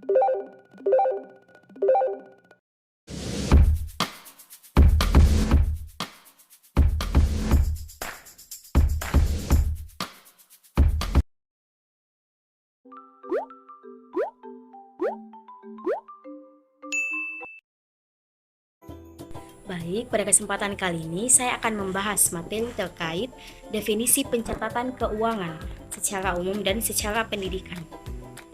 Baik, pada kesempatan kali ini saya akan membahas materi terkait definisi pencatatan keuangan secara umum dan secara pendidikan.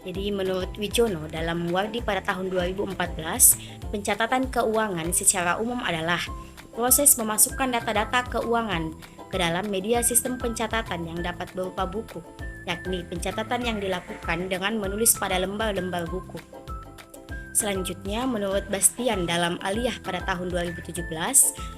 Jadi menurut Wijono dalam Wardi pada tahun 2014, pencatatan keuangan secara umum adalah proses memasukkan data-data keuangan ke dalam media sistem pencatatan yang dapat berupa buku, yakni pencatatan yang dilakukan dengan menulis pada lembar-lembar buku. Selanjutnya, menurut Bastian dalam Aliyah pada tahun 2017,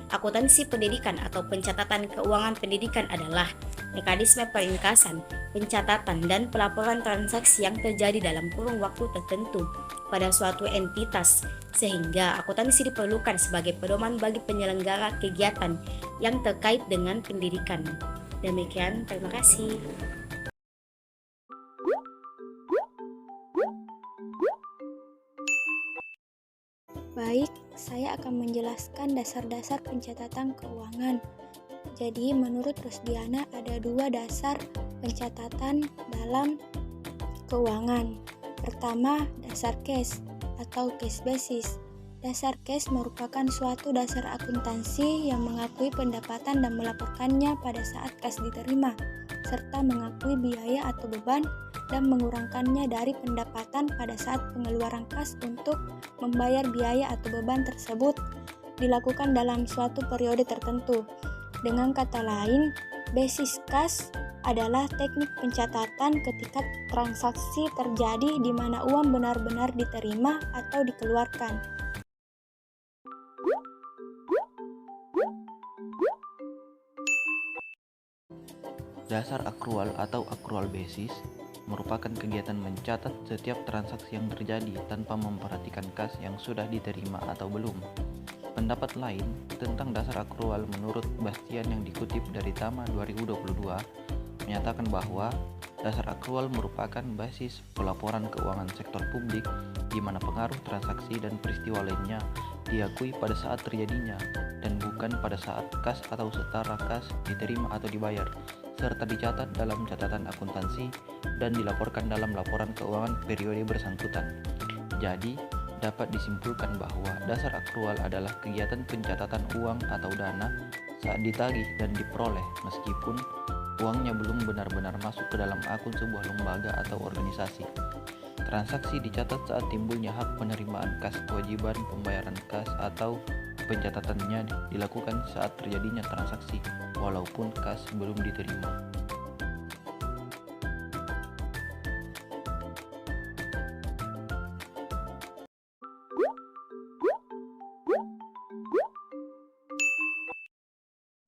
akuntansi pendidikan atau pencatatan keuangan pendidikan adalah mekanisme peringkasan, pencatatan, dan pelaporan transaksi yang terjadi dalam kurun waktu tertentu pada suatu entitas, sehingga akuntansi diperlukan sebagai pedoman bagi penyelenggara kegiatan yang terkait dengan pendidikan. Demikian, terima kasih. Baik, saya akan menjelaskan dasar-dasar pencatatan keuangan. Jadi, menurut Rusdiana ada dua dasar pencatatan dalam keuangan. Pertama, dasar cash atau cash basis. Dasar cash merupakan suatu dasar akuntansi yang mengakui pendapatan dan melaporkannya pada saat kas diterima, serta mengakui biaya atau beban dan mengurangkannya dari pendapatan pada saat pengeluaran kas untuk membayar biaya atau beban tersebut dilakukan dalam suatu periode tertentu. Dengan kata lain, basis kas adalah teknik pencatatan ketika transaksi terjadi di mana uang benar-benar diterima atau dikeluarkan. Dasar akrual atau accrual basis merupakan kegiatan mencatat setiap transaksi yang terjadi tanpa memperhatikan kas yang sudah diterima atau belum. Pendapat lain tentang dasar akrual menurut Bastian yang dikutip dari Tama 2022 menyatakan bahwa dasar akrual merupakan basis pelaporan keuangan sektor publik di mana pengaruh transaksi dan peristiwa lainnya diakui pada saat terjadinya dan bukan pada saat kas atau setara kas diterima atau dibayar, serta dicatat dalam catatan akuntansi dan dilaporkan dalam laporan keuangan periode bersangkutan. Jadi, dapat disimpulkan bahwa dasar akrual adalah kegiatan pencatatan uang atau dana saat ditagih dan diperoleh meskipun uangnya belum benar-benar masuk ke dalam akun sebuah lembaga atau organisasi. Transaksi dicatat saat timbulnya hak penerimaan kas, kewajiban pembayaran kas, atau pencatatannya dilakukan saat terjadinya transaksi walaupun kas belum diterima.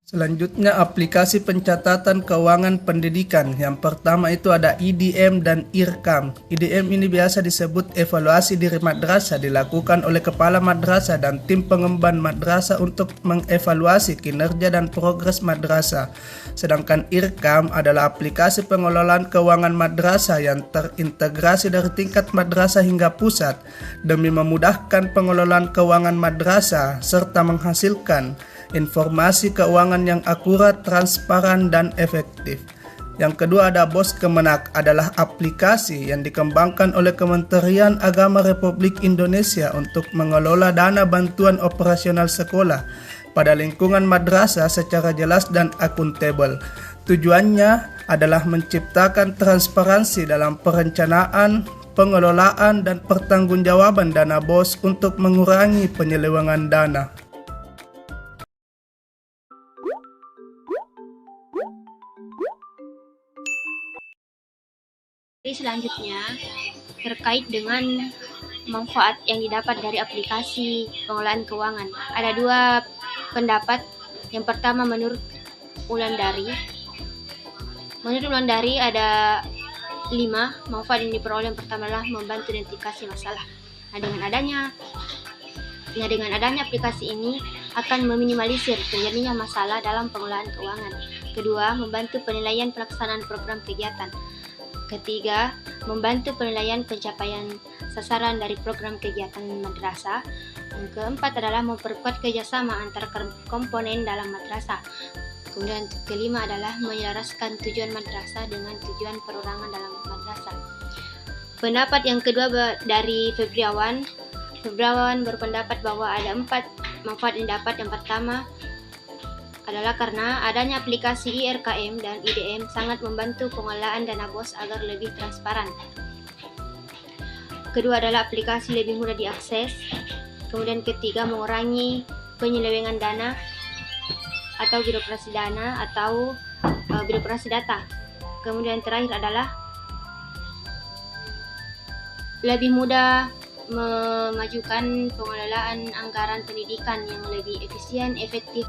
Selanjutnya aplikasi pencatatan keuangan pendidikan. Yang pertama itu ada IDM dan IRKAM. IDM ini biasa disebut evaluasi diri madrasah, dilakukan oleh kepala madrasah dan tim pengemban madrasah untuk mengevaluasi kinerja dan progres madrasah. Sedangkan IRKAM adalah aplikasi pengelolaan keuangan madrasah yang terintegrasi dari tingkat madrasah hingga pusat demi memudahkan pengelolaan keuangan madrasah serta menghasilkan informasi keuangan yang akurat, transparan, dan efektif. Yang kedua ada BOS Kemenak, adalah aplikasi yang dikembangkan oleh Kementerian Agama Republik Indonesia untuk mengelola dana bantuan operasional sekolah pada lingkungan madrasah secara jelas dan akuntabel. Tujuannya adalah menciptakan transparansi dalam perencanaan, pengelolaan, dan pertanggungjawaban dana BOS untuk mengurangi penyelewengan dana. Selanjutnya, terkait dengan manfaat yang didapat dari aplikasi pengelolaan keuangan. Ada dua pendapat. Yang pertama menurut Wulandari. Menurut Wulandari ada 5 manfaat yang diperoleh. Yang pertama adalah membantu identifikasi masalah. Dengan adanya aplikasi ini akan meminimalisir terjadinya masalah dalam pengelolaan keuangan. Kedua, membantu penilaian pelaksanaan program kegiatan. Ketiga, membantu penilaian pencapaian sasaran dari program kegiatan madrasah. Yang keempat adalah memperkuat kerjasama antar komponen dalam madrasah. Kemudian kelima adalah menyelaraskan tujuan madrasah dengan tujuan perorangan dalam madrasah. Pendapat yang kedua dari Febriawan berpendapat bahwa ada 4 manfaat yang dapat. Yang pertama adalah karena adanya aplikasi IRKM dan IDM sangat membantu pengelolaan dana BOS agar lebih transparan. Kedua adalah aplikasi lebih mudah diakses. Kemudian ketiga, mengurangi penyelewengan dana atau birokrasi dana atau birokrasi data. Kemudian terakhir adalah lebih mudah memajukan pengelolaan anggaran pendidikan yang lebih efisien, efektif.